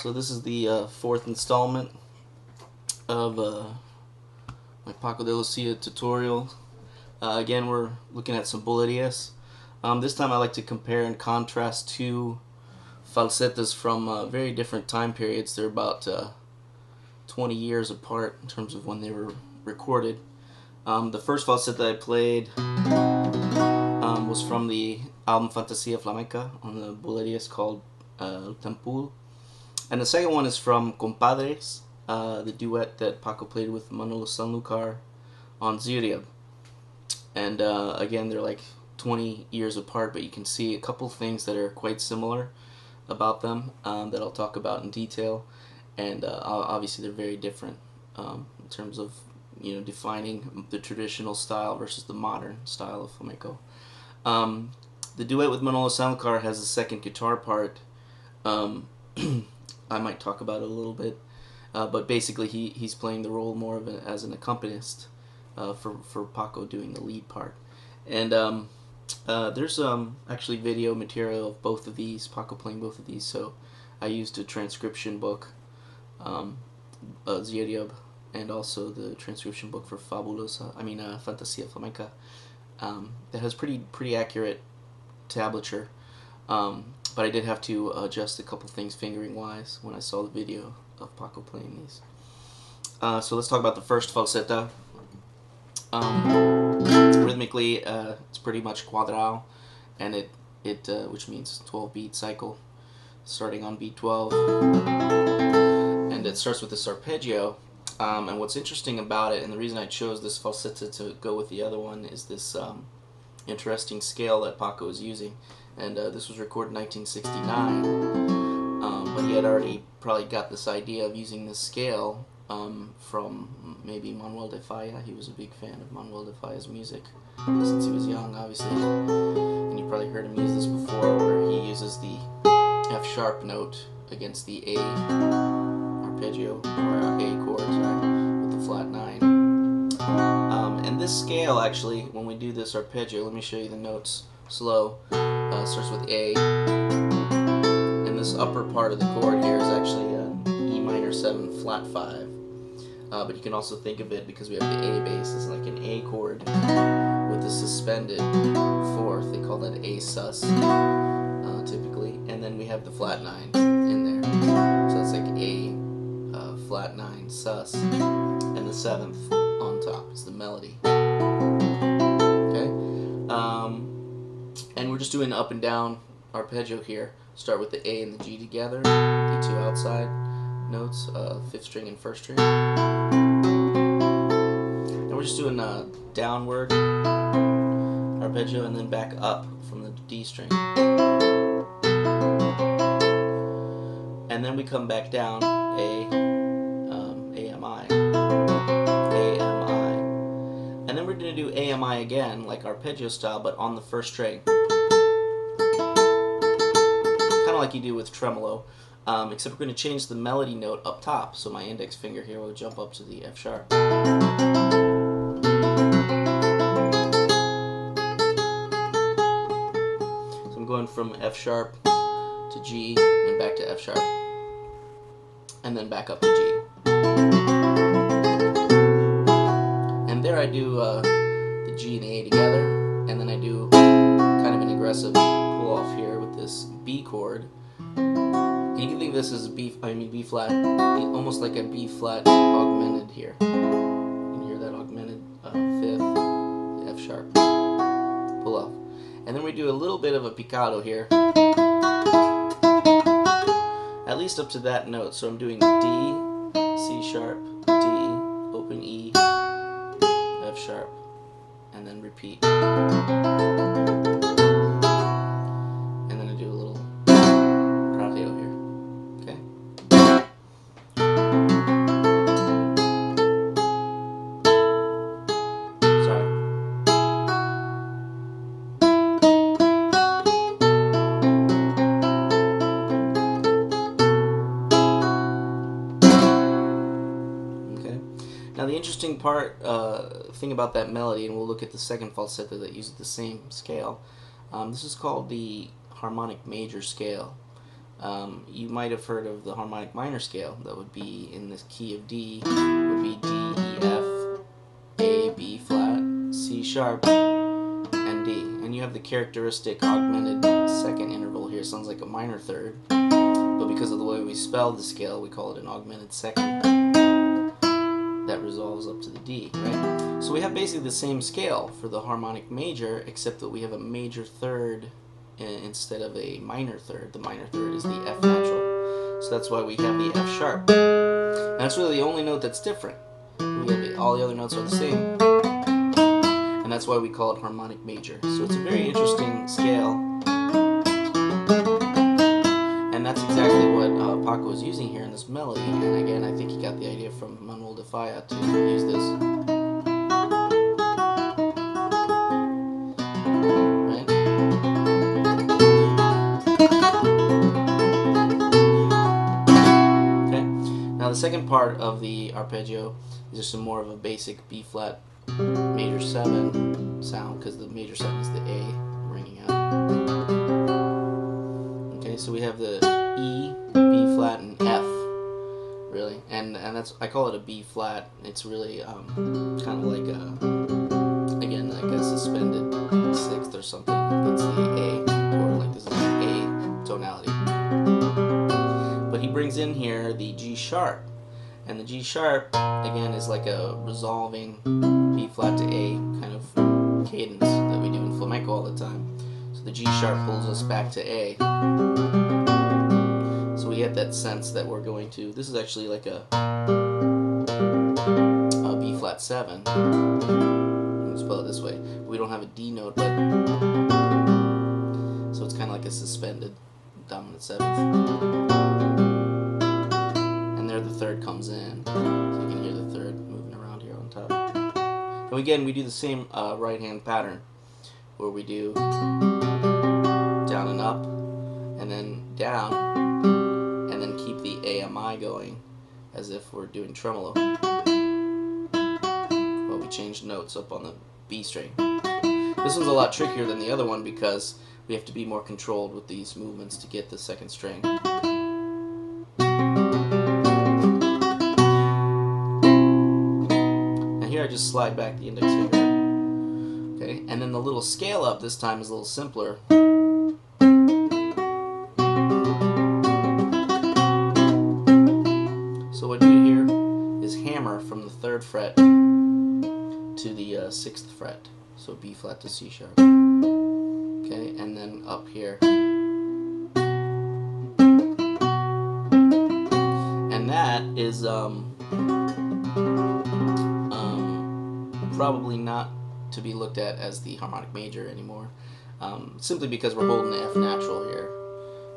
So this is the fourth installment of my Paco de Lucia tutorial. Again, we're looking at some bulerias. This time I like to compare and contrast two falsetas from very different time periods. They're about 20 years apart in terms of when they were recorded. The first falseta I played was from the album Fantasia Flamenca on the bulerias called El Tempul. And the second one is from Compadres, the duet that Paco played with Manolo Sanlúcar on Ziria. And again, they're like 20 years apart, but you can see a couple things that are quite similar about them that I'll talk about in detail. And obviously they're very different in terms of, you know, defining the traditional style versus the modern style of flamenco. The duet with Manolo Sanlúcar has a second guitar part. I might talk about it a little bit, but basically he's playing the role more of as an accompanist for Paco doing the lead part. And there's actually video material of both of these, Paco playing both of these, so I used a transcription book, Zieriab, and also the transcription book for Fantasia Flamenca, that has pretty accurate tablature. But I did have to adjust a couple things fingering wise when I saw the video of Paco playing these. So let's talk about the first falseta. Rhythmically, it's pretty much quadrado, and it which means 12-beat cycle, starting on beat 12, and it starts with this arpeggio. And what's interesting about it, and the reason I chose this falseta to go with the other one, is this interesting scale that Paco is using. And this was recorded in 1969, but he had already probably got this idea of using this scale from maybe Manuel de Falla. He was a big fan of Manuel de Falla's music since he was young, obviously. And you probably heard him use this before, where he uses the F-sharp note against the A arpeggio, or A chord, with the flat 9. And this scale, actually, when we do this arpeggio, let me show you the notes slow. Starts with A, and this upper part of the chord here is actually an E minor 7 flat 5. But you can also think of it, because we have the A bass, as like an A chord with a suspended fourth. They call that A sus, typically. And then we have the flat 9 in there. So it's like A flat 9 sus, and the 7th on top is the melody. Okay? And we're just doing up and down arpeggio here. Start with the A and the G together, the two outside notes, 5th string and 1st string. And we're just doing a downward arpeggio and then back up from the D string. And then we come back down, A, M, I, A, M, I. And then we're going to do A, M, I again, like arpeggio style, but on the 1st string. Like you do with tremolo, except we're going to change the melody note up top. So my index finger here will jump up to the F sharp. So I'm going from F sharp to G and back to F sharp, and then back up to G. And there I do the G and the A together, and then I do kind of an aggressive pull off here with this B chord. And you can think of this as B flat, almost like a B flat augmented here. You can hear that augmented 5th, the F sharp, pull off. And then we do a little bit of a picado here, at least up to that note. So I'm doing D, C sharp, D, open E, F sharp, and then repeat. And then I do a little here. Okay? Now the interesting thing about that melody, and we'll look at the second falsetto that uses the same scale, this is called the harmonic major scale. You might have heard of the harmonic minor scale. That would be in the key of D, would be D, E, F, A, B flat, C sharp, and D. And you have the characteristic augmented second interval here. Sounds like a minor third, but because of the way we spell the scale, we call it an augmented second. That resolves up to the D, right? So we have basically the same scale for the harmonic major, except that we have a major third instead of a minor third. The minor third is the F natural. So that's why we have the F sharp. And that's really the only note that's different. All the other notes are the same. And that's why we call it harmonic major. So it's a very interesting scale. And that's exactly what Paco is using here in this melody. And again, I think he got the idea from Manuel de Falla to use this. Right? Okay. Now the second part of the arpeggio is just some more of a basic B flat major 7 sound, because the major 7 is the A ringing out. Okay, so we have the E, B flat, and F, really, and that's, I call it a B flat. It's really kind of like again, like a suspended sixth or something against the A, or like this is an A tonality. But he brings in here the G sharp, and the G sharp again is like a resolving B flat to A kind of cadence that we do in flamenco all the time. So the G sharp pulls us back to A. So we get that sense that we're going to, this is actually like a B flat 7. Let's spell it this way. We don't have a D note, but so it's kind of like a suspended dominant 7th. And there the third comes in. So you can hear the third moving around here on top. And again, we do the same right hand pattern where we do down and up, and then down, and then keep the AMI going as if we're doing tremolo. Well, we change notes up on the B string. This one's a lot trickier than the other one because we have to be more controlled with these movements to get the second string. Now here I just slide back the index finger. Okay, and then the little scale up this time is a little simpler. So what I do here is hammer from the 3rd fret to the 6th fret. So B flat to C sharp. Okay, and then up here. And that is probably not to be looked at as the harmonic major anymore, simply because we're holding the F natural here.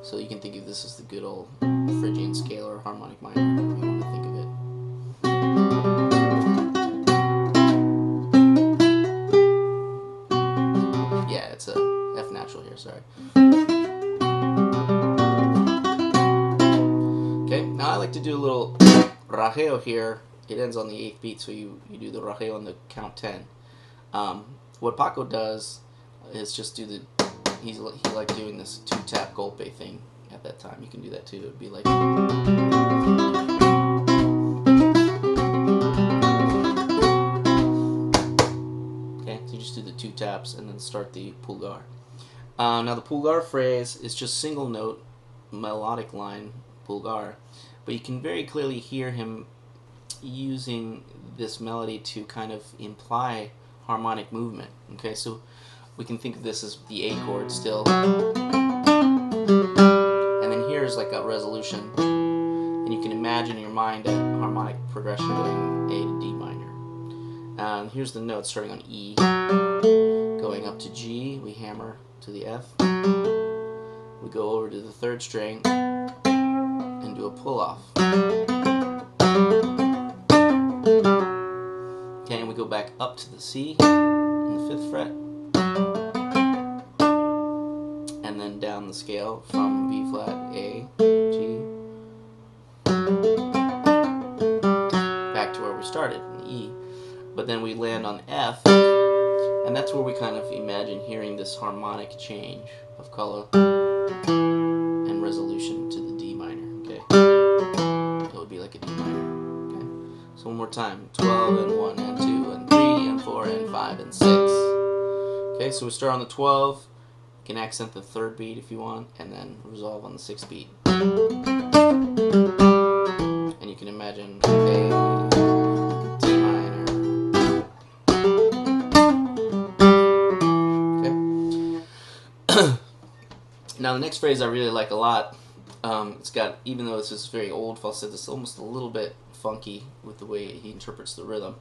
So you can think of this as the good old Phrygian scale or harmonic minor, however you want to think of it. Yeah, it's a F natural here, sorry. Okay, now I like to do a little rajeo here. It ends on the 8th beat, so you do the rajeo on the count 10. What Paco does is just do the, he liked doing this 2-tap golpe thing at that time. You can do that too. It would be like, okay, so you just do the 2 taps and then start the pulgar. Now the pulgar phrase is just single note melodic line pulgar, but you can very clearly hear him using this melody to kind of imply harmonic movement. Okay, so we can think of this as the A chord still, and then here's like a resolution, and you can imagine in your mind a harmonic progression going A to D minor. And here's the note starting on E, going up to G, we hammer to the F, we go over to the 3rd string and do a pull off. Okay, and we go back up to the C on the 5th fret, and then down the scale from B flat, A, G, back to where we started, in the E. but then we land on F, and that's where we kind of imagine hearing this harmonic change of color and resolution to the D minor. Okay, it would be like a D minor. Okay, so one more time: 12 and 1 and 2 and 3 and 4 and 5 and 6. Okay, so we start on the 12. You can accent the 3rd beat if you want, and then resolve on the 6th beat. And you can imagine A, D minor. Okay. Now the next phrase I really like a lot. It's got, even though this is very old falsetto, it's almost a little bit funky with the way he interprets the rhythm.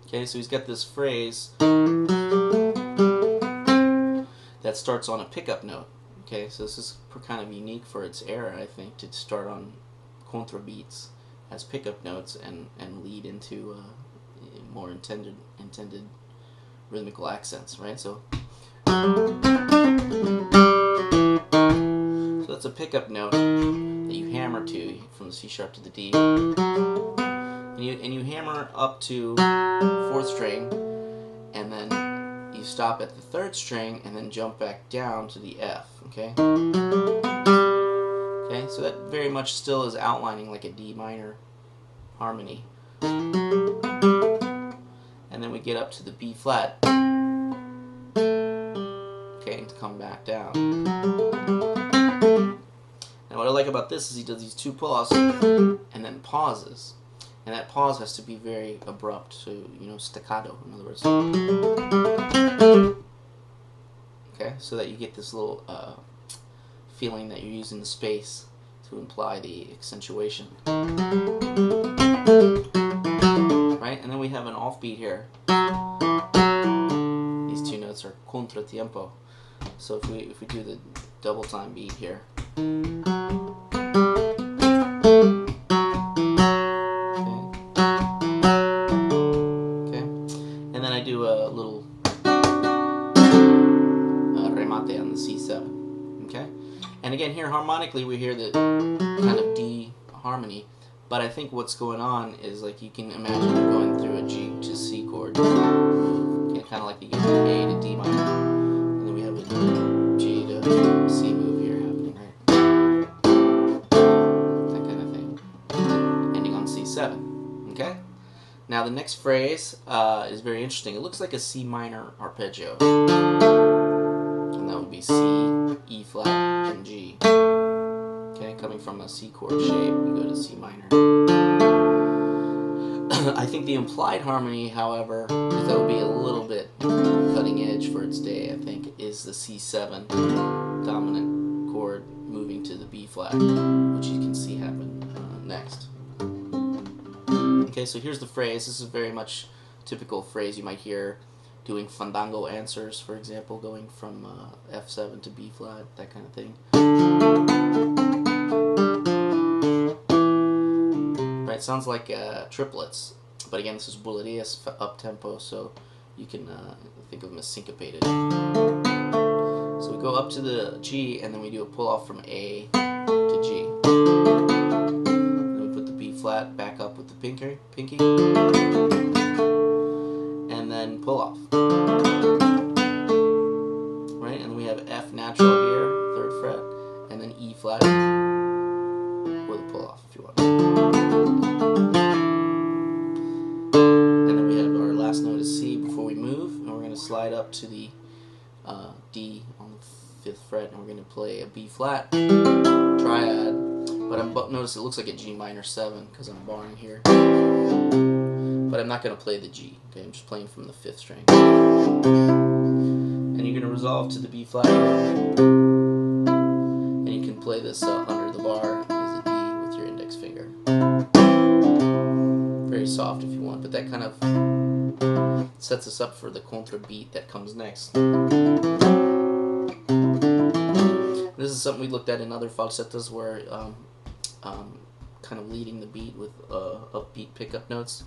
Okay, so he's got this phrase that starts on a pickup note. Okay, so this is kind of unique for its era, I think, to start on contra beats as pickup notes and lead into more intended rhythmical accents, right? So that's a pickup note that you hammer to from the C sharp to the D, and you hammer up to 4th string, and then you stop at the 3rd string and then jump back down to the F. Okay. Okay, so that very much still is outlining like a D minor harmony, and then we get up to the B flat. Okay, and to come back down. Now what I like about this is he does these 2 pull-offs and then pauses. And that pause has to be very abrupt, so, you know, staccato, in other words. Okay, so that you get this little feeling that you're using the space to imply the accentuation. Right, and then we have an offbeat here. These 2 notes are contratiempo. So if we do the double time beat here. Do a little remate on the C7, okay? And again, here harmonically we hear the kind of D harmony, but I think what's going on is, like, you can imagine going through a G to C chord, okay, kind of like you get an A to D minor, and then we have a G to C move here happening, right? That kind of thing, ending on C7, okay? Now the next phrase is very interesting. It looks like a C minor arpeggio, and that would be C, E flat, and G. Okay, coming from a C chord shape, we go to C minor. I think the implied harmony, however, because that would be a little bit cutting edge for its day, I think, is the C7 dominant chord moving to the B flat, which you can see happen next. Okay, so here's the phrase. This is very much typical phrase you might hear doing fandango answers, for example, going from F7 to B flat, that kind of thing. Right, sounds like triplets, but again, this is bulerias up tempo, so you can think of them as syncopated. So we go up to the G, and then we do a pull off from A to G. Flat, back up with the pinky, and then pull off. Right, and then we have F natural here, 3rd fret, and then E flat with a pull off if you want. And then we have our last note is C before we move, and we're going to slide up to the D on the 5th fret, and we're going to play a B flat triad. But notice it looks like a G minor 7 because I'm barring here. But I'm not going to play the G. Okay, I'm just playing from the 5th string. And you're going to resolve to the B flat here. And you can play this under the bar as a D with your index finger. Very soft if you want, but that kind of sets us up for the contra beat that comes next. This is something we looked at in other falsettos where kind of leading the beat with upbeat pickup notes.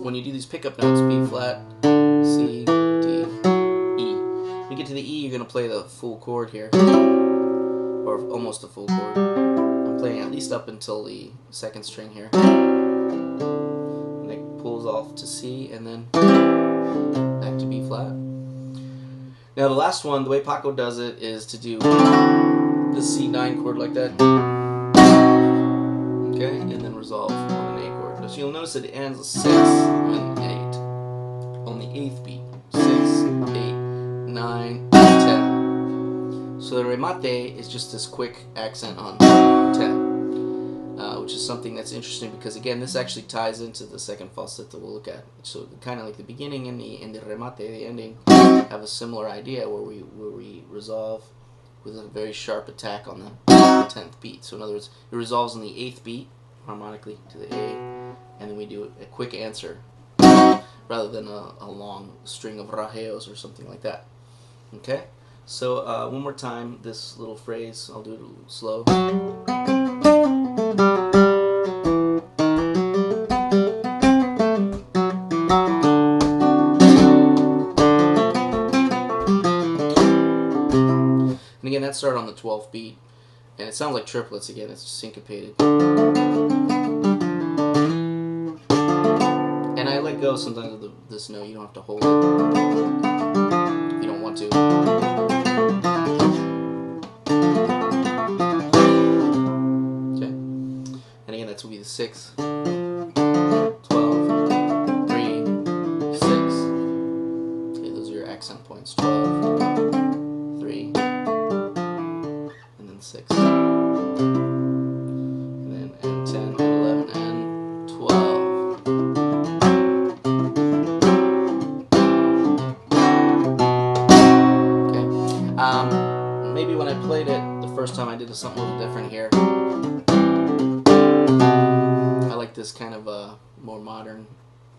when you do these pickup notes, B flat, C, D, E. When you get to the E, you're going to play the full chord here, or almost a full chord. I'm playing at least up until the second string here. And it pulls off to C, and then back to B flat. Now the last one, the way Paco does it, is to do the C9 chord like that. Okay, and then resolve on an A chord. So you'll notice that it ends with 6 and 8 on the 8th beat. 6, 8, 9, 10. So the remate is just this quick accent on 10, which is something that's interesting because again, this actually ties into the second falsetto we'll look at. So kind of like the beginning and the remate, the ending, have a similar idea where we resolve with a very sharp attack on the 10th beat. So in other words, it resolves on the 8th beat harmonically to the A, and then we do a quick answer rather than a long string of rajeos or something like that. Okay? So one more time, this little phrase, I'll do it a little slow. And again, that started on the 12th beat, and it sounds like triplets again, it's syncopated. And I let go sometimes of this note, you don't have to hold it if you don't want to. Okay, and again, that's will be the 6, 12, 3, 6. Okay, those are your accent points. 12, 3, and then 6. And then and 10, 11, and 12. Maybe when I played it the first time I did something a little different here. I like this kind of a more modern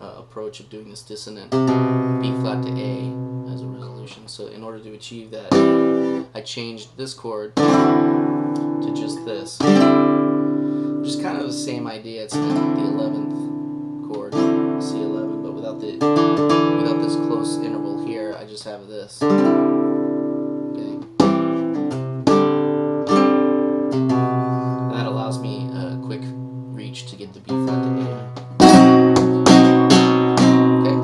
approach of doing this dissonant B flat to A as a resolution. So in order to achieve that, I changed this chord to just this, which is kind of the same idea. It's the 11th chord, C11, but without this close interval here, I just have this. To get the B flat to A. Okay.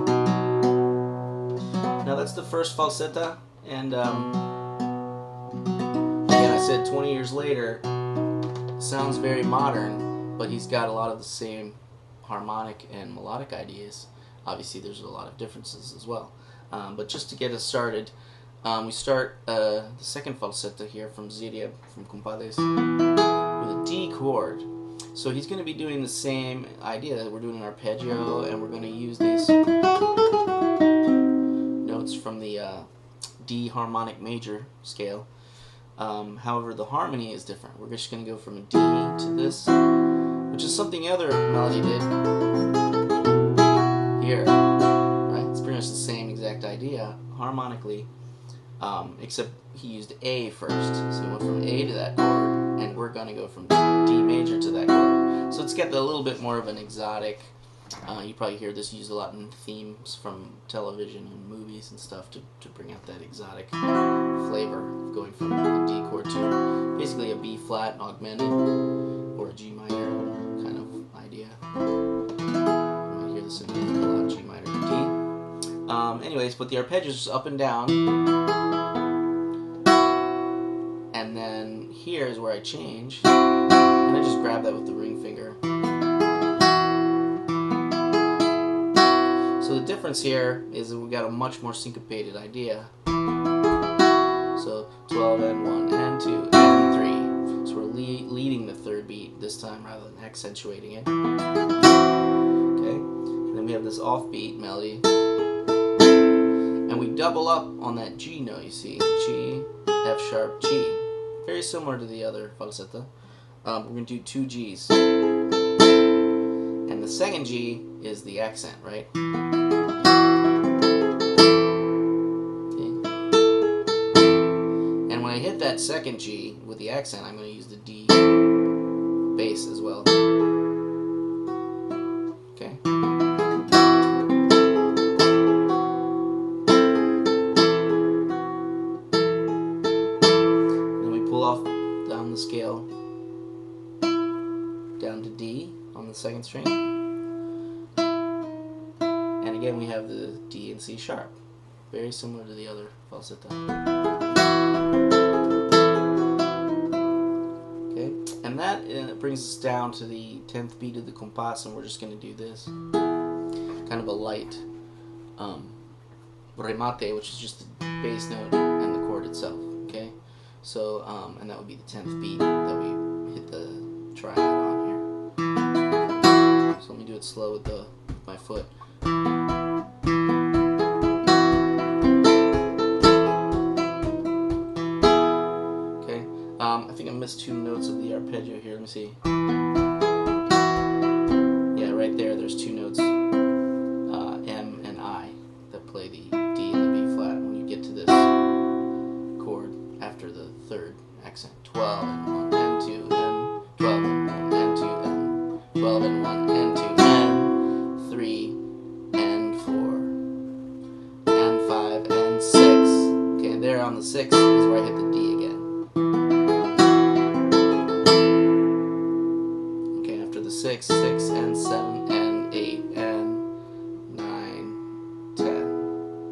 Now that's the first falsetta, and again, I said 20 years later, it sounds very modern, but he's got a lot of the same harmonic and melodic ideas. Obviously, there's a lot of differences as well. But just to get us started, we start the second falsetta here from Ziria, from Compadres, with a D chord. So he's going to be doing the same idea. We're doing an arpeggio, and we're going to use these notes from the D harmonic major scale. However, the harmony is different. We're just going to go from a D to this, which is something the other melody did here. Right? It's pretty much the same exact idea harmonically, except he used A first. So he went from A to that chord, and we're going to go from D major to that chord. So it's got a little bit more of an exotic, you probably hear this used a lot in themes from television and movies and stuff to bring out that exotic flavor of going from a D chord to basically a B flat augmented or a G minor kind of idea. You might hear this in a lot, G minor to D. Anyways, but the arpeggio is up and down. And then here is where I change, and I just grab that with the ring finger. So the difference here is that we've got a much more syncopated idea. So 12 and 1 and 2 and 3. So we're leading the third beat this time rather than accentuating it. Okay, and then we have this offbeat melody, and we double up on that G note. You see, G, F sharp, G. Very similar to the other falsetta. We're going to do 2 Gs. And the second G is the accent, right? Okay. And when I hit that second G with the accent, I'm going to use the D bass as well. Okay. second string. And again, we have the D and C sharp. Very similar to the other falsetto. Okay, and that brings us down to the 10th beat of the compás, and we're just going to do this. Kind of a light remate, which is just the bass note and the chord itself. Okay, so and that would be the 10th beat that we hit the triad on here. So let me do it slow with my foot. Okay, I think I missed 2 notes of the arpeggio here. Let me see. Yeah, right there. There's 2 notes, M and I, that play the D and the B flat. When you get to this chord after the 3rd accent, 12 and 1 and 2 and 12 and 1 and 2 and 12 and 1 and 2 and 3 and 4 and 5 and 6. Okay, and there on the 6 is where I hit the D again. Okay, after the 6, 6 and 7 and 8 and 9, 10.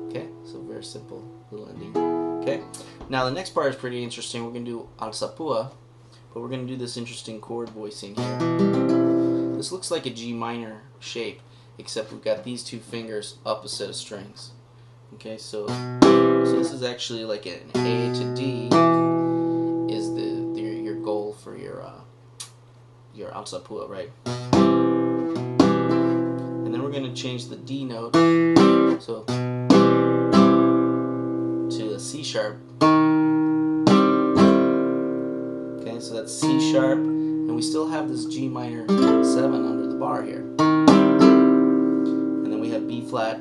Okay, so very simple little ending. Okay, now the next part is pretty interesting. We're going to do alzapua, but we're going to do this interesting chord voicing here. This looks like a G minor shape, except we've got these 2 fingers up a set of strings. Okay, so this is actually like an A to D is your goal for your alzapua, right? And then we're going to change the D note, so to a C sharp. Okay, so that's C sharp, and we still have this G minor 7 under the bar here. And then we have B flat,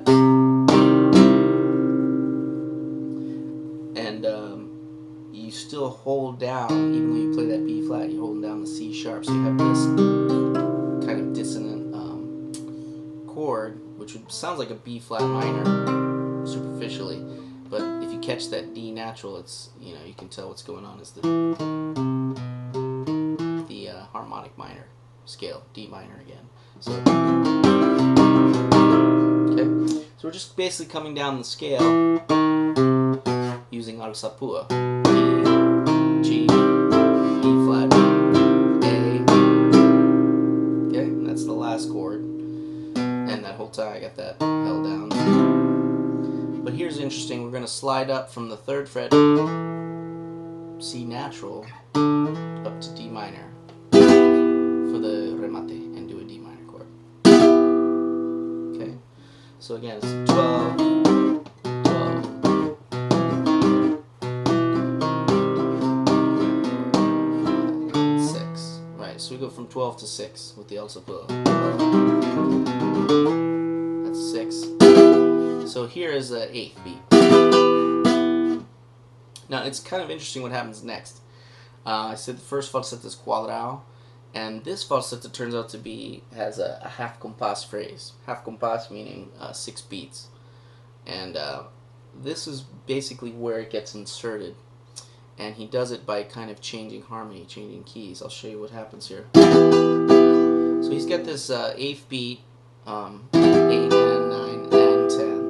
and you still hold down, even though you play that B flat, you're holding down the C sharp, so you have this kind of dissonant chord, which sounds like a B flat minor superficially, but if you catch that D natural, it's, you know, you can tell what's going on is the harmonic minor scale, D minor again. So okay, so we're just basically coming down the scale using alzapua. D, G, E flat, A. Okay, and that's the last chord. And that whole time I got that held down. But here's interesting, we're going to slide up from the 3rd fret, C natural, up to D minor for the remate, and do a D minor chord. Okay, so again it's 12, 12, 6. Right, so we go from 12 to 6 with the alzapua. That's 6. So here is the 8th beat. Now it's kind of interesting what happens next. I said the first falsetto is quadrado, and this falsetto turns out to has a half compás phrase. Half compás meaning 6 beats, and this is basically where it gets inserted. And he does it by kind of changing harmony, changing keys. I'll show you what happens here. So he's got this 8th beat, 8 and 9 and 10.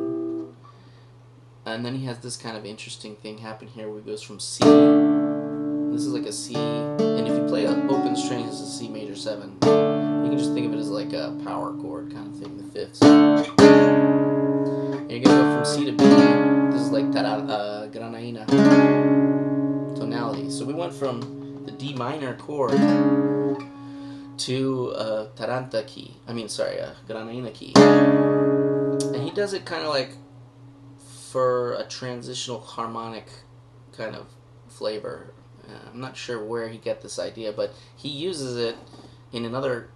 And then he has this kind of interesting thing happen here where he goes from C. This is like a C, and if you play an open string, this is a C major 7. You can just think of it as like a power chord kind of thing, the 5ths. And you're going to go from C to B. This is like Granaina tonality. So we went from the D minor chord to Taranta key. Granaina key. And he does it kind of like for a transitional harmonic kind of flavor. I'm not sure where he got this idea, but he uses it in another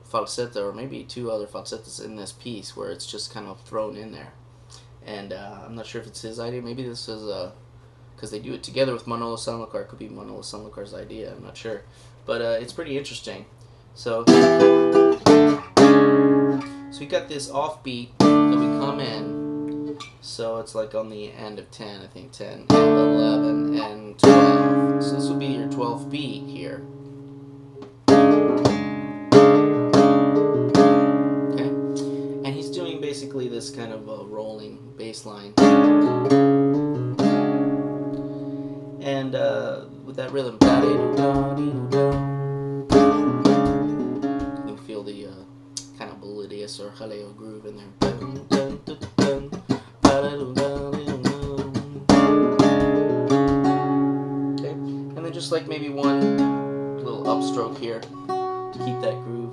falsetto, or maybe 2 other falsettos in this piece, where it's just kind of thrown in there. And I'm not sure if it's his idea. Maybe this is because they do it together with Manolo Sanlúcar. It could be Manolo Sanlúcar's idea. I'm not sure, but it's pretty interesting. So we got this offbeat that we come in. So it's like on the end of 10, I think 10 and 11 and 12. So this will be your 12th beat here. this kind of rolling bass line. And with that rhythm, you can feel the kind of bulerias or jaleo groove in there. Okay, and then just like maybe one little upstroke here to keep that groove.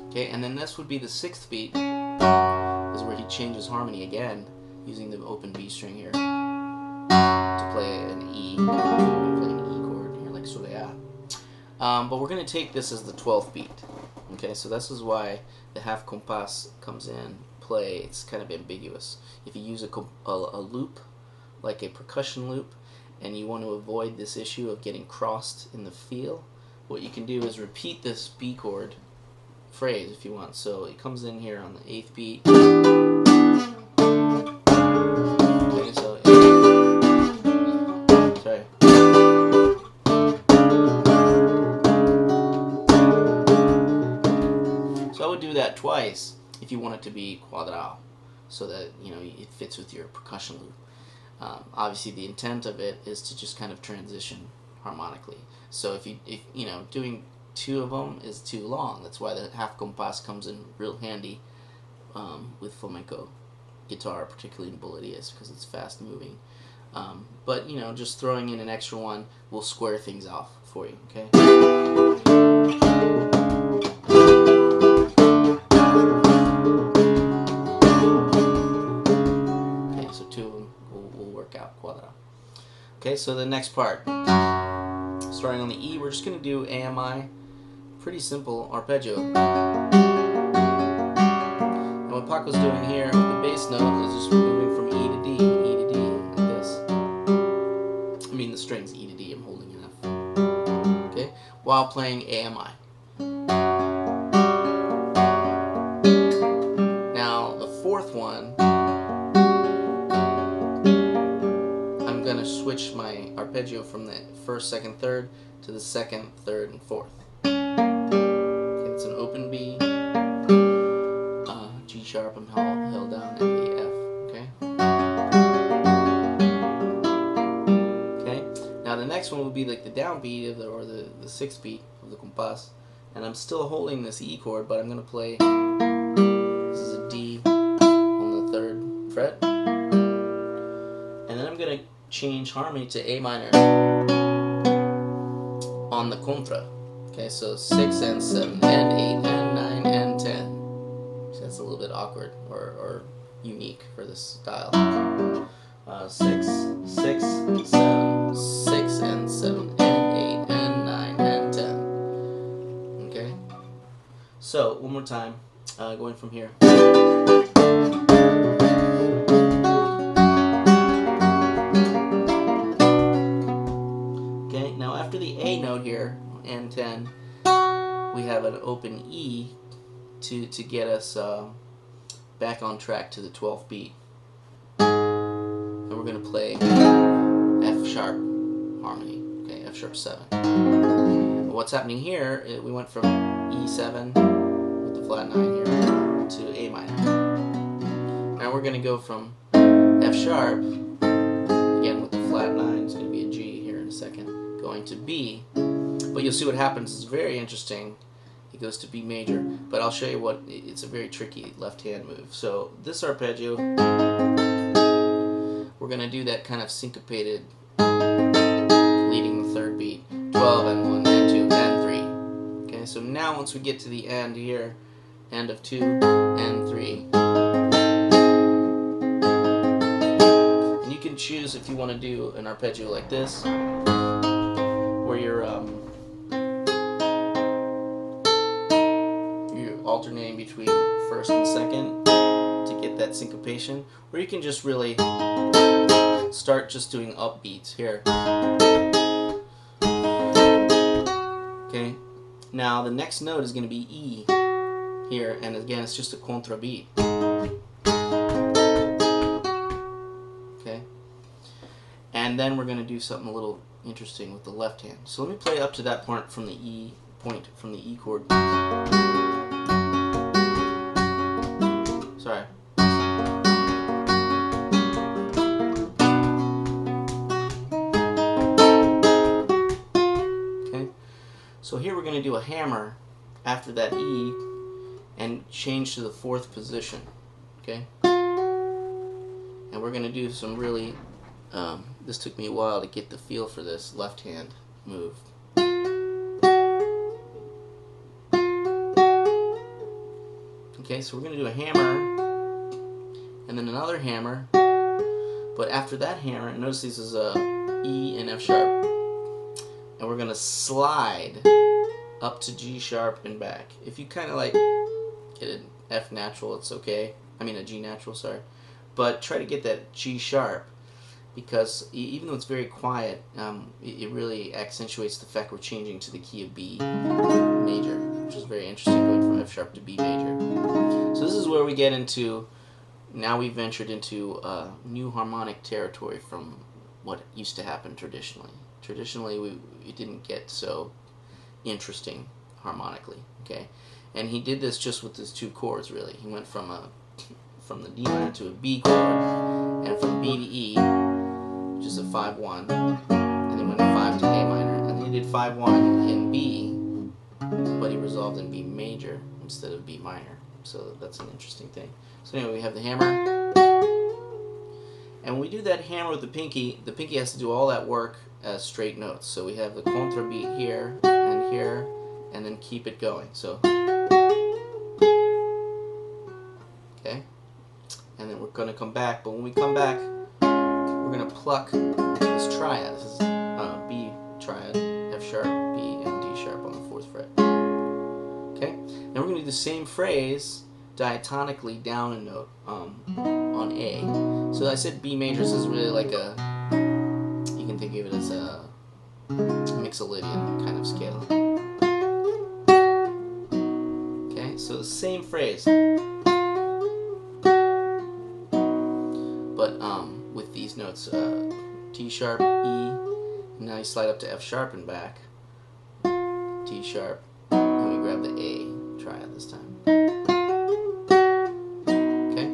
Okay, and then this would be the 6th beat, is where he changes harmony again, using the open B string here to play an E. Play an E chord here, like solea. But we're going to take this as the 12th beat. Okay, so this is why the half compás comes in play. It's kind of ambiguous. If you use a loop, like a percussion loop, and you want to avoid this issue of getting crossed in the feel, what you can do is repeat this B chord phrase if you want. So it comes in here on the 8th beat. Okay, so sorry. So I would do that twice if you want it to be quadrado, so that it fits with your percussion loop. Obviously, the intent of it is to just kind of transition harmonically. So if doing 2 of them is too long. That's why the half compás comes in real handy with flamenco guitar, particularly in bulerias, because it's fast moving. But just throwing in an extra one will square things off for you. Okay. Okay, so 2 of them will work out quadrado. Okay, so the next part, starting on the E, we're just going to do AMI. Pretty simple arpeggio. And what Paco's doing here with the bass note is just moving from E to D, like this. I mean the strings, E to D, I'm holding an F. Okay? While playing AMI. Now, the 4th one, I'm going to switch my arpeggio from the 1st, 2nd, 3rd to the 2nd, 3rd, and 4th. It's an open B, G sharp I'm held down, and the F. Okay. Now the next one will be like the downbeat or the 6th beat of the compás, and I'm still holding this E chord, but I'm going to play. This is a D on the 3rd fret, and then I'm going to change harmony to A minor on the contra. Okay, so 6 and 7 and 8 and 9 and 10. So that's a little bit awkward or unique for this style. 6, 6, 7, 6 and 7 and 8 and 9 and 10. Okay? So, one more time, going from here. Okay, now after the A note here, and 10, we have an open E to get us back on track to the 12th beat. And we're going to play F sharp harmony, okay, F sharp 7. And what's happening here, we went from E7 with the flat 9 here to A minor. Now we're going to go from F sharp, again with the flat 9, it's going to be a G here in a second, going to B. But you'll see what happens. It's very interesting. It goes to B major, but I'll show you what. It's a very tricky left-hand move. So this arpeggio, we're going to do that kind of syncopated, leading the 3rd beat, 12 and 1 and 2 and 3. Okay, so now once we get to the end here, end of 2 and 3, and you can choose if you want to do an arpeggio like this, where you're alternating between 1st and 2nd to get that syncopation, or you can just really start just doing upbeats here. Okay, now the next note is going to be E here, and again it's just a contra beat. Okay, and then we're going to do something a little interesting with the left hand. So let me play up to that point from the E chord. Sorry. Okay. So here we're going to do a hammer after that E and change to the 4th position. Okay. And we're going to do some really, this took me a while to get the feel for this left hand move. Okay, so we're going to do a hammer and then another hammer, but after that hammer, notice this is a E and F sharp, and we're going to slide up to G sharp and back. If you kind of like get an F natural, it's okay. I mean a G natural, sorry. But try to get that G sharp, because even though it's very quiet, it really accentuates the fact we're changing to the key of B major, which is very interesting, going from F sharp to B major. So this is where we get into, now we've ventured into new harmonic territory from what used to happen traditionally. Traditionally, it didn't get so interesting harmonically, okay? And he did this just with his 2 chords, really. He went from the D minor to a B chord, and from B to E, which is a 5-1, and then went 5 to A minor, and then he did 5-1 in B, but he resolved in B major instead of B minor. So that's an interesting thing. So anyway, we have the hammer, and when we do that hammer with the pinky has to do all that work as straight notes. So we have the contrabeat here, and then keep it going. So, okay, and then we're going to come back, but when we come back, we're going to pluck this triad. This is B triad, F sharp, B, and D sharp on the 4th fret. Okay, now we're going to do the same phrase diatonically down a note on A. So I said B major. This is really like a, you can think of it as a mixolydian kind of scale. Okay, so the same phrase, but with these notes, T sharp, E, and now you slide up to F sharp and back, T sharp, and we grab the A triad this time. Okay,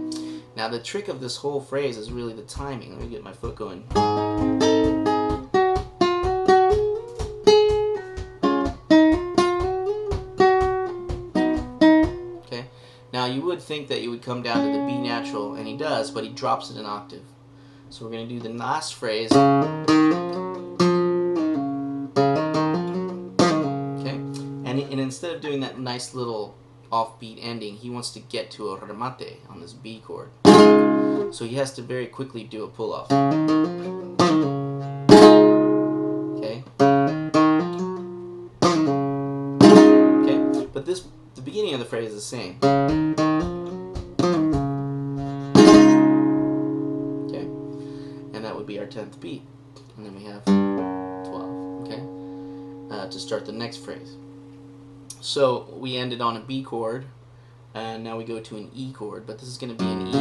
now the trick of this whole phrase is really the timing. Let me get my foot going. Okay, now you would think that you would come down to the B natural, and he does, but he drops it an octave. So we're going to do the last phrase. And instead of doing that nice little offbeat ending, he wants to get to a remate on this B chord. So he has to very quickly do a pull-off. Okay? Okay? But the beginning of the phrase is the same. Okay? And that would be our 10th beat. And then we have 12. Okay? To start the next phrase. So we ended on a B chord, and now we go to an E chord, but this is going to be an E,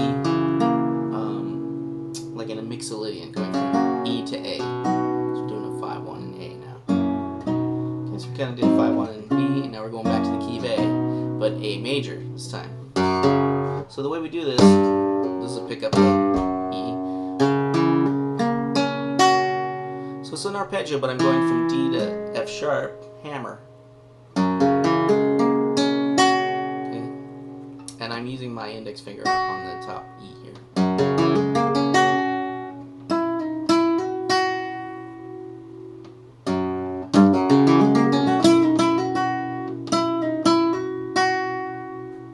like in a mixolydian, going from E to A. So we're doing a 5-1 in A now. Okay, so we kind of did 5-1 in B, and now we're going back to the key of A, but A major this time. So the way we do this is a pickup of E. So it's an arpeggio, but I'm going from D to F sharp, hammer. And I'm using my index finger on the top E here.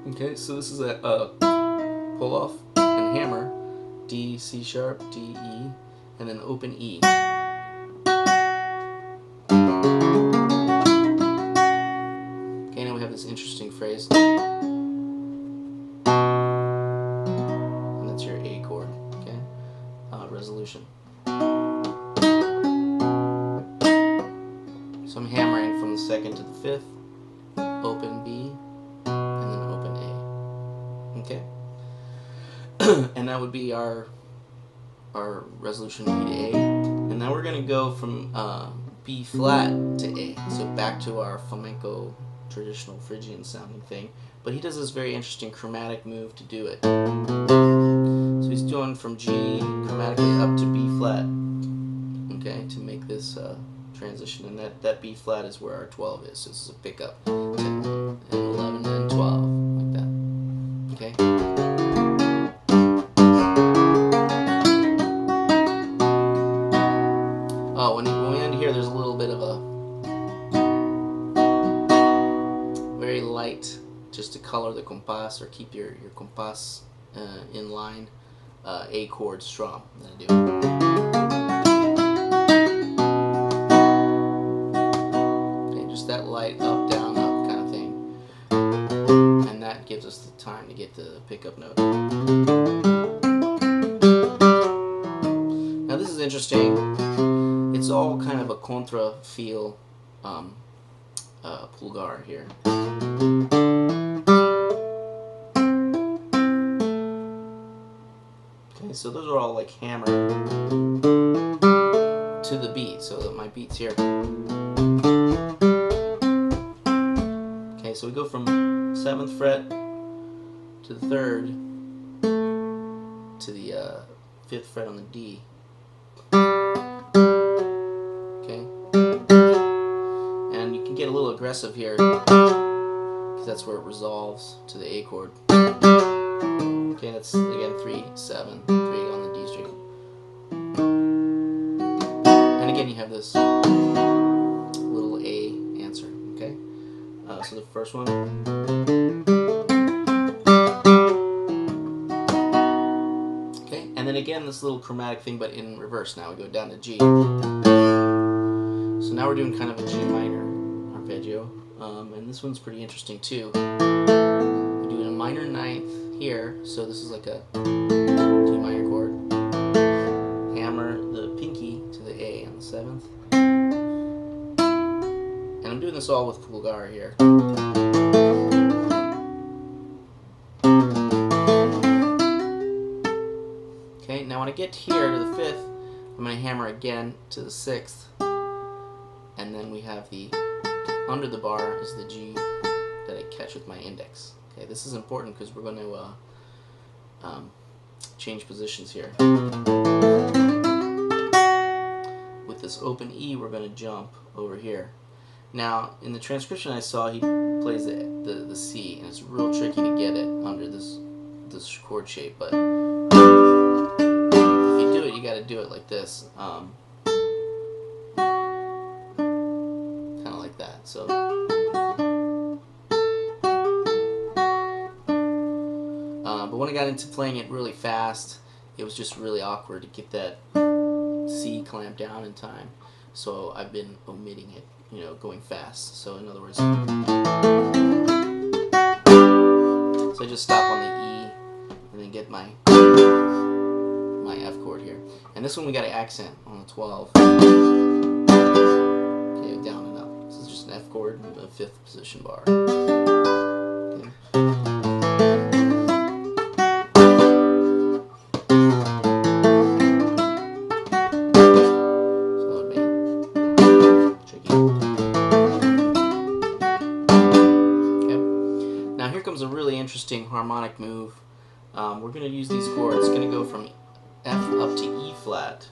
Okay, so this is a pull off and hammer, D, C sharp, D, E, and then open E. Okay, now we have this interesting phrase. Resolution. So I'm hammering from the 2nd to the 5th, open B, and then open A. Okay? And that would be our resolution B to A. And now we're going to go from B flat to A. So back to our flamenco traditional Phrygian sounding thing, but he does this very interesting chromatic move to do it. So he's doing from G chromatically up to B flat, okay, to make this transition, and that B flat is where our 12 is. So this is a pickup, 10, and 11, and 12, like that, okay? Oh, when we end here, there's a little bit of a very light, just to color the compás or keep your compás in line, A chord strum that I do. Okay, just that light up, down, up kind of thing. And that gives us the time to get to the pickup note. Now this is interesting. It's all kind of a contra feel pulgar here. Okay, so those are all like hammered to the beat, so that my beat's here. Okay, so we go from 7th fret to the 3rd to the 5th fret on the D. Okay, and you can get a little aggressive here because that's where it resolves to the A chord. Okay, that's again 3, 7, 3 on the D string. And again, you have this little A answer. Okay, so the first one. Okay, and then again this little chromatic thing, but in reverse. Now we go down to G. So now we're doing kind of a G minor arpeggio, and this one's pretty interesting too. We're doing a minor 9th here, so this is like a G minor chord. Hammer the pinky to the A on the 7th. And I'm doing this all with pulgar here. Okay, now when I get here to the 5th, I'm going to hammer again to the 6th. And then we have the, under the bar is the G that I catch with my index. Okay, this is important because we're going to change positions here. With this open E, we're going to jump over here. Now, in the transcription I saw, he plays the C, and it's real tricky to get it under this chord shape. But if you do it, you got to do it like this, kind of like that. So. But when I got into playing it really fast, it was just really awkward to get that C clamped down in time. So I've been omitting it, you know, going fast. So in other words, so I just stop on the E and then get my F chord here. And this one we got to accent on the 12. Okay, down and up. This is just an F chord and a 5th position bar. Okay. A really interesting harmonic move. We're going to use these chords. It's going to go from F up to E flat.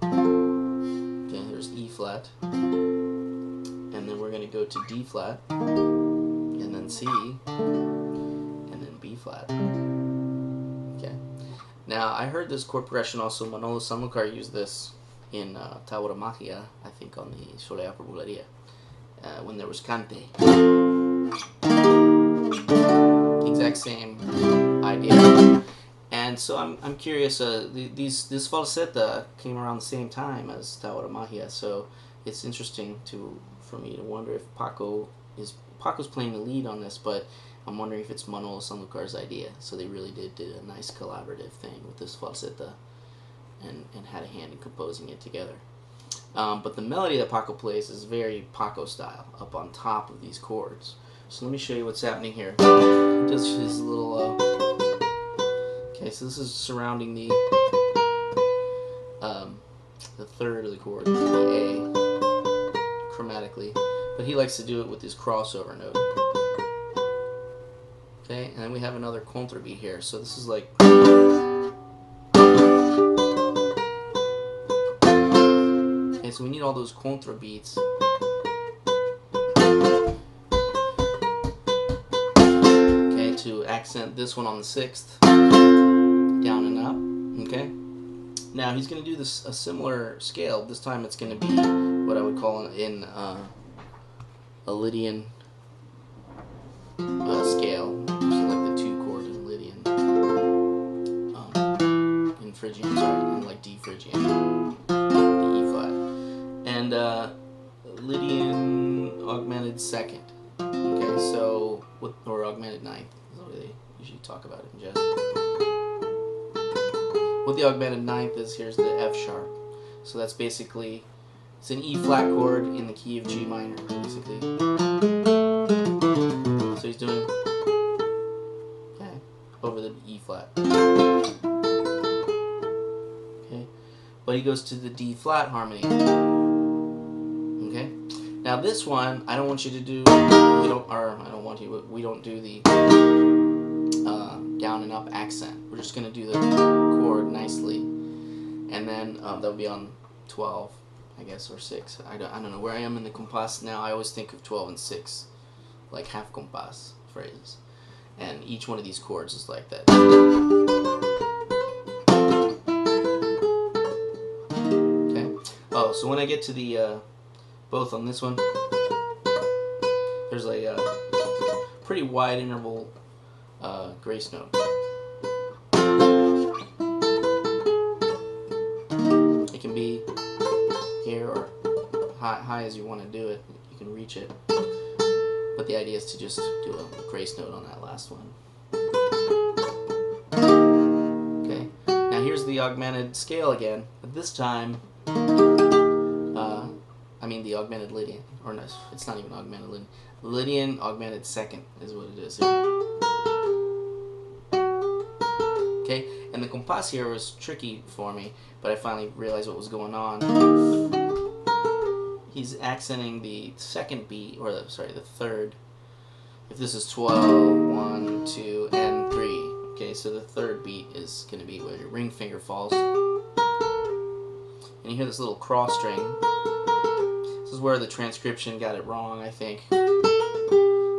Okay, there's E flat. And then we're going to go to D flat. And then C. And then B flat. Okay. Now, I heard this chord progression also. Manolo Sanlúcar used this in Tauromagia, I think on the Soleá por Bulería, when there was cante. Exact same idea. And so I'm curious, this falsetta came around the same time as Tauromagia, so it's interesting for me to wonder if Paco's playing the lead on this, but I'm wondering if it's Manolo Sanlúcar's idea. So they really did a nice collaborative thing with this falsetta and had a hand in composing it together. But the melody that Paco plays is very Paco style, up on top of these chords. So let me show you what's happening here. He does his little, okay, so this is surrounding the 3rd of the chord, the A, chromatically. But he likes to do it with his crossover note. Okay, and then we have another contrabeat here. So this is like. Okay, so we need all those contrabeats. Okay, to accent this one on the 6th, down and up. Okay. Now he's going to do this a similar scale. This time it's going to be what I would call in a Lydian scale, using like the 2 chord in Lydian, in Phrygian, sorry, in like D Phrygian, the E flat, and Lydian augmented 2nd. Okay, so or augmented 9th is what they usually talk about it in jazz. What the augmented 9th is, here's the F sharp. So that's basically, it's an E flat chord in the key of G minor, basically. So he's doing, okay, over the E flat. Okay, but he goes to the D flat harmony. Okay, now this one, I don't want you to do, we don't do the down and up accent. We're just going to do the chord nicely, and then that'll be on 12, I guess, or 6. I don't know where I am in the compas now. I always think of 12 and 6, like half compas phrases, and each one of these chords is like that. Okay. Oh, so when I get to the both on this one, there's a pretty wide interval grace note. It can be here or high as you want to do it. You can reach it. But the idea is to just do a grace note on that last one. Okay. Now here's the augmented scale again, but this time, I mean the augmented Lydian, or no, it's not even augmented Lydian. Lydian augmented 2nd is what it is here. Okay, and the compas here was tricky for me, but I finally realized what was going on. He's accenting the 2nd beat, or the 3rd. If this is 12, 1, 2, and 3. Okay, so the 3rd beat is going to be where your ring finger falls. And you hear this little cross string. This is where the transcription got it wrong, I think.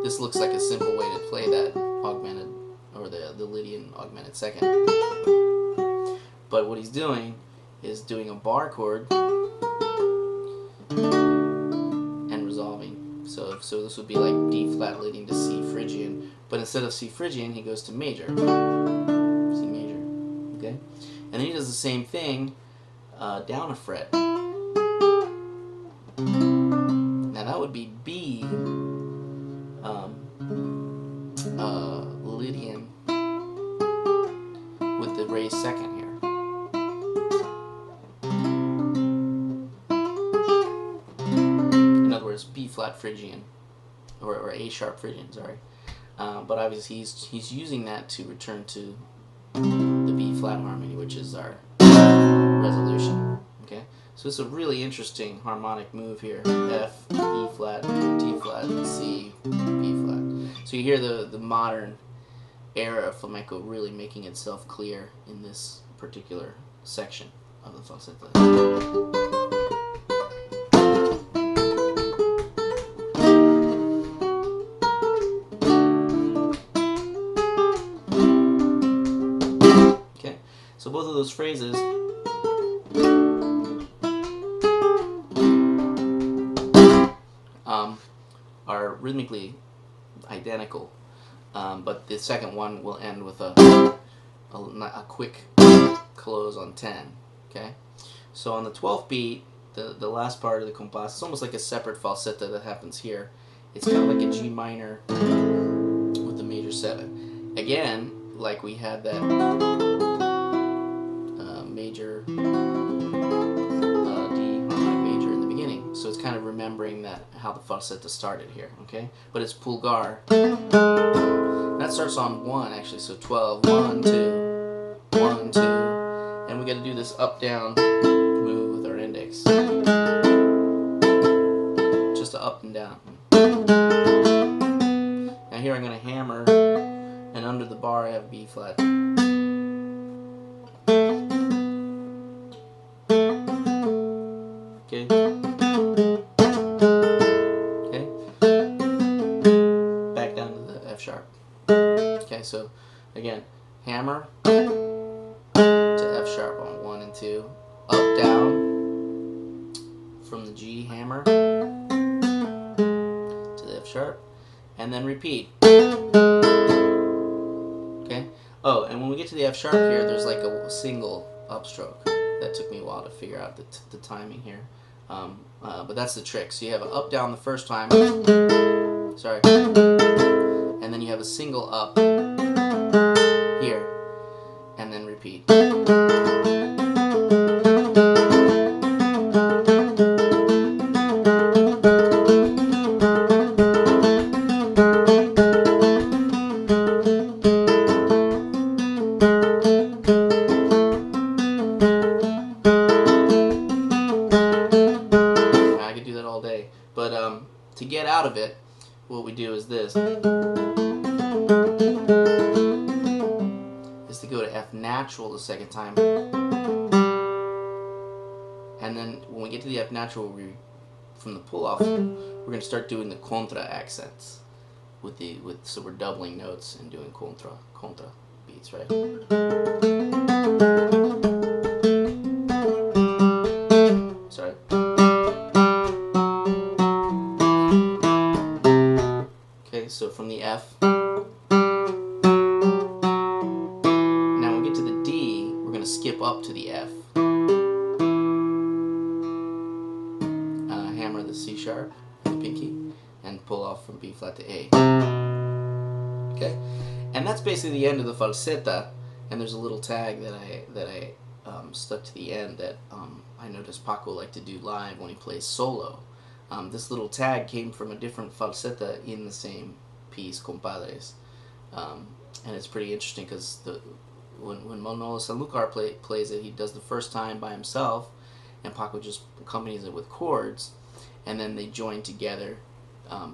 This looks like a simple way to play that augmented, or the Lydian augmented 2nd. But what he's doing is doing a bar chord and resolving. So this would be like D flat Lydian to C Phrygian, but instead of C Phrygian, he goes to major. C major. Okay? And then he does the same thing down a fret. Now that would be B Lydian with the raised 2nd here. In other words, B flat Phrygian, or A sharp Phrygian, sorry. But obviously he's using that to return to the B flat harmony, which is our resolution. Okay, so it's a really interesting harmonic move here. F, E flat, D flat, C, B flat. So you hear the modern era of flamenco really making itself clear in this particular section of the falsetto. Okay, so both of those phrases are rhythmically identical, but the second one will end with a quick close on 10. Okay, so on the 12th beat, the last part of the compas, it's almost like a separate falsetto that happens here. It's kind of like a G minor with a major 7. Again, like we had that major D harmonic major in the beginning. So it's kind of remembering that how the falsetto started here. Okay, but it's pulgar. That starts on 1 actually. So 12, 1, 2, 1, 2, and we got to do this up down move with our index. Just a up and down. Now here I'm going to hammer and under the bar I have B flat. Okay. Okay. Back down to the F sharp. Okay, so again, hammer to F sharp on 1 and 2, up down from the G hammer to the F sharp, and then repeat. Okay. Oh, and when we get to the F sharp here, there's like a single upstroke. That took me a while to figure out the timing here, but that's the trick. So you have an up down the first time. Sorry. And then you have a single up here, and then repeat. I could do that all day, but to get out of it, what we do is this. Is to go to F natural the second time, and then when we get to the F natural, from the pull off, we're going to start doing the contra accents so we're doubling notes and doing contra beats, right? Sorry. Okay, so from the F. Skip up to the F, hammer the C sharp, the pinky, and pull off from B flat to A. Okay, and that's basically the end of the falsetta. And there's a little tag that I stuck to the end that I noticed Paco liked to do live when he plays solo. This little tag came from a different falsetta in the same piece, Compadres, and it's pretty interesting because when Manolo Sanlúcar plays it, he does the first time by himself, and Paco just accompanies it with chords, and then they join together,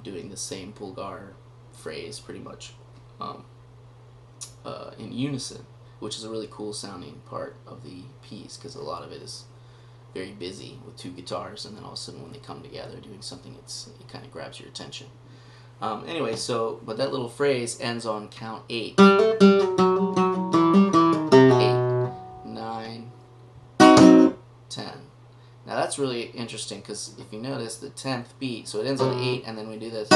doing the same pulgar phrase pretty much in unison, which is a really cool sounding part of the piece because a lot of it is very busy with two guitars, and then all of a sudden when they come together doing something, it kind of grabs your attention. Anyway, but that little phrase ends on count 8. 10. Now that's really interesting because if you notice the 10th beat, so it ends on 8 and then we do this.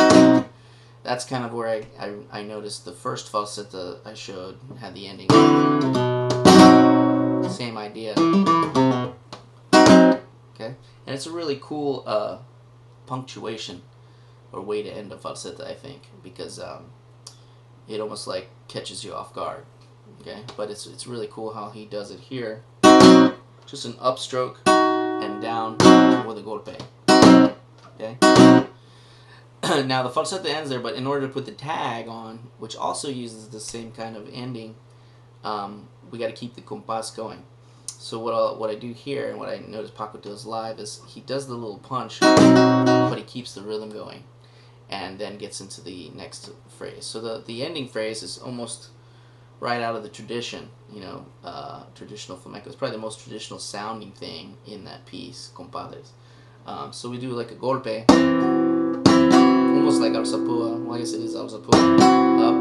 That's kind of where I noticed the first falsetto I showed had the ending. Same idea. Okay? And it's a really cool punctuation or way to end a falsetto, I think, because it almost like catches you off guard. Okay? But it's really cool how he does it here. Just an upstroke and down with a golpe. Okay? Now the falsetto ends there, but in order to put the tag on, which also uses the same kind of ending, we got to keep the compás going. So what I do here, and what I notice Paco does live, is he does the little punch, but he keeps the rhythm going, and then gets into the next phrase. So the ending phrase is almost right out of the tradition, traditional flamenco. It's probably the most traditional sounding thing in that piece, Compadres. So we do like a golpe, almost like alzapua. Well, I guess it is alzapua, up,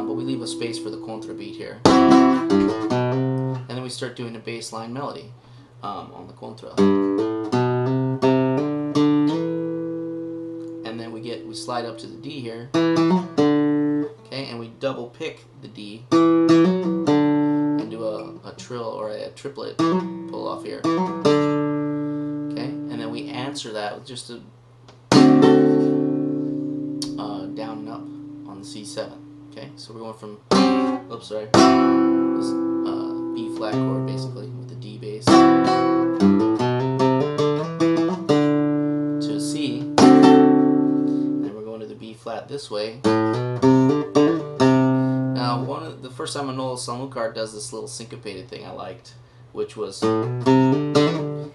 but we leave a space for the contra beat here. And then we start doing a bass line melody on the contra. And then we slide up to the D here. Okay, and we double pick the D and do a trill or a triplet pull off here. Okay, and then we answer that with just a down and up on the C7. Okay, so we're going from, oops, sorry, this B flat chord basically with the D bass to a C, and we're going to the B flat this way. Now, the first time Manolo Sanlúcar does this little syncopated thing I liked, which was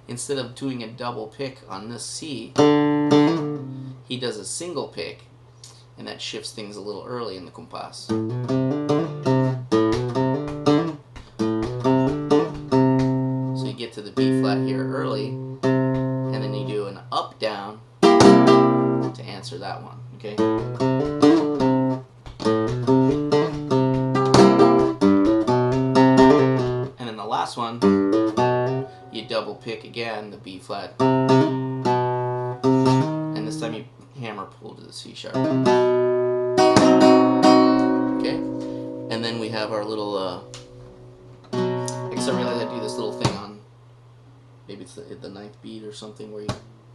instead of doing a double pick on this C, he does a single pick, and that shifts things a little early in the compás. So you get to the B flat here early, and then you do an up down to answer that one, okay? And then the last one, you double pick again the B flat, and this time you hammer pull to the C sharp. Okay, and then we have our little, I guess I realized I do this little thing on, maybe it's the 9th beat or something, where you,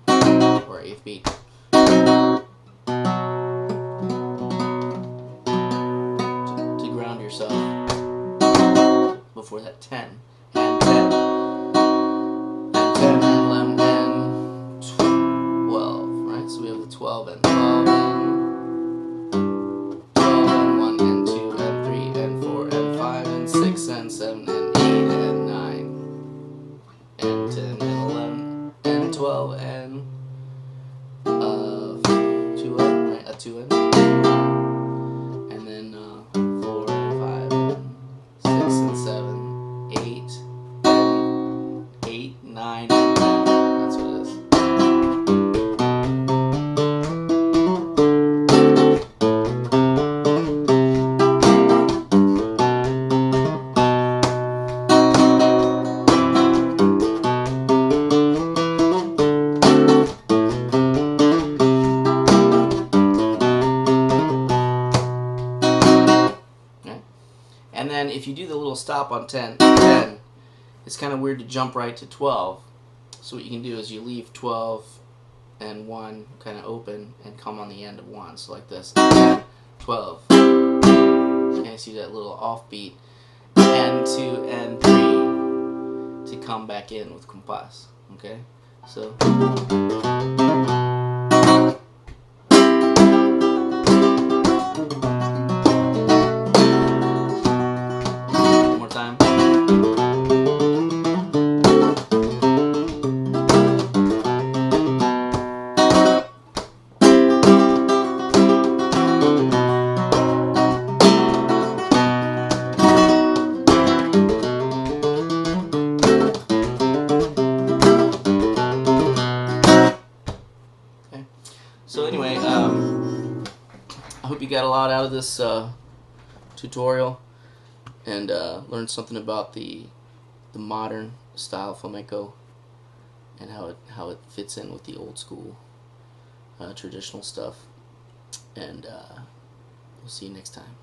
or 8th beat. To ground yourself before that 10. And 10. And 10 and 11 and 12, right? So we have the 12 and 12 and 12 and 1 and 2 and 3 and 4 and 5 and 6 and 7 and 8 and 9 and 10 and 11 and 12 and 2 and, right? A 2 and 4 and 5 and 6 and 7, 8 and 8, 9 and 10. That's what it is. And then if you do the little stop on 10, it's kind of weird to jump right to 12. So what you can do is you leave 12 and 1 kind of open and come on the end of 1. So like this, 12. And you see that little offbeat, and 2 and 3 to come back in with compás. Okay? So time. Okay. So anyway, I hope you got a lot out of this tutorial, and learn something about the modern style flamenco and how it fits in with the old school traditional stuff. And we'll see you next time.